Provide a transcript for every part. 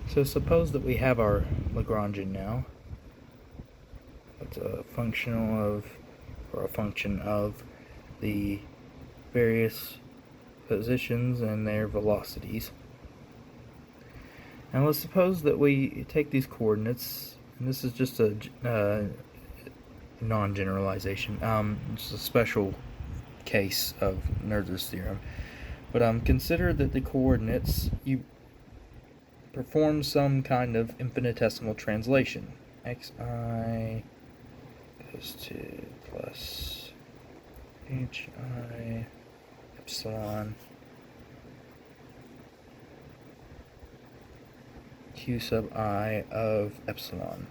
So suppose that we have our Lagrangian now. It's a function of the various positions and their velocities. And let's suppose that we take these coordinates, and this is just a non-generalization. It's a special case of Noether's theorem. But consider that the coordinates, you perform some kind of infinitesimal translation. xi goes to plus hi epsilon q sub I of epsilon,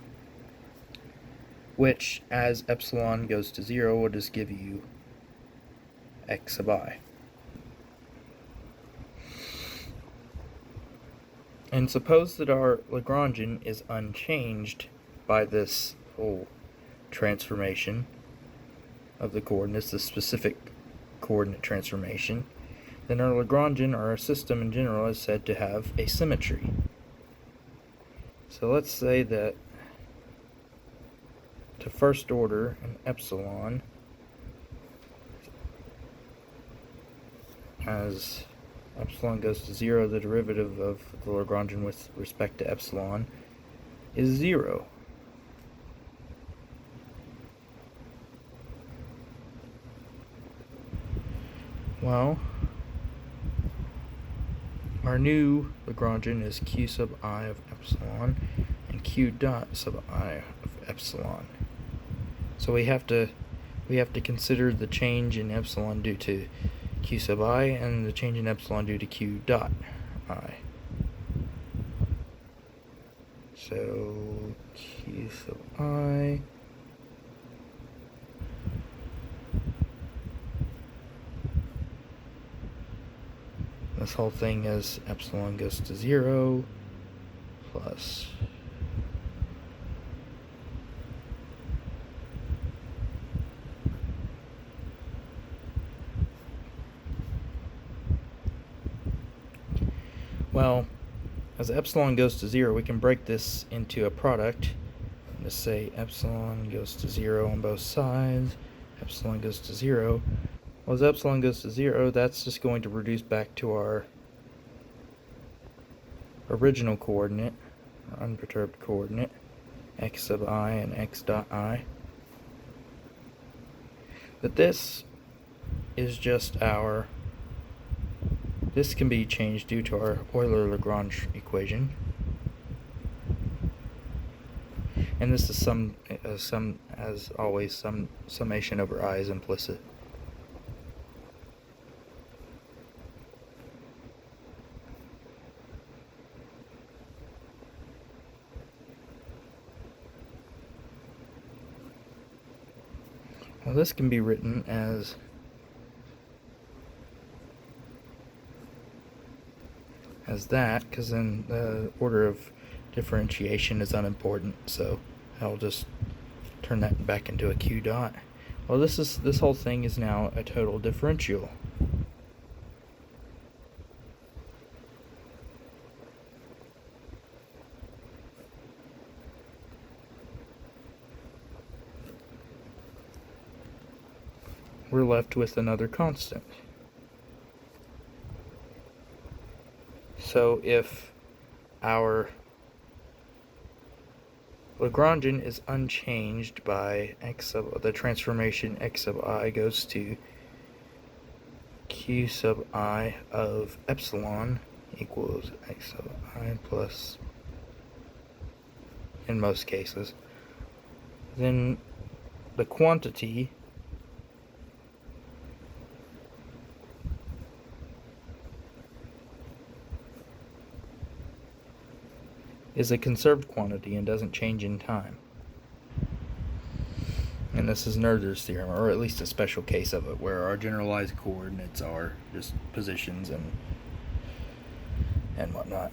which, as epsilon goes to 0, will just give you x sub I. And suppose that our Lagrangian is unchanged by this whole transformation of the coordinates, the specific coordinate transformation, then our Lagrangian, or our system in general, is said to have a symmetry. So let's say that to first order an epsilon, as epsilon goes to 0, the derivative of the Lagrangian with respect to epsilon is 0. Well, our new Lagrangian is q sub I of epsilon and q dot sub I of epsilon. So we have to consider the change in epsilon due to q sub I and the change in epsilon due to q dot I. So q sub I this whole thing as epsilon goes to 0 plus well, as epsilon goes to 0, we can break this into a product. Let's say epsilon goes to 0 on both sides, epsilon goes to 0. Well, as epsilon goes to 0, that's just going to reduce back to our original coordinate, our unperturbed coordinate, x sub I and x dot I. But this is just this can be changed due to our Euler-Lagrange equation. And this is as always, summation over I is implicit. Well, this can be written as that, because then the order of differentiation is unimportant, so I'll just turn that back into a q dot. Well, this whole thing is now a total differential. We're left with another constant. So if our Lagrangian is unchanged by the transformation x sub I goes to q sub I of epsilon equals x sub I plus, in most cases, then the quantity is a conserved quantity and doesn't change in time. And this is Noether's theorem, or at least a special case of it, where our generalized coordinates are just positions and whatnot.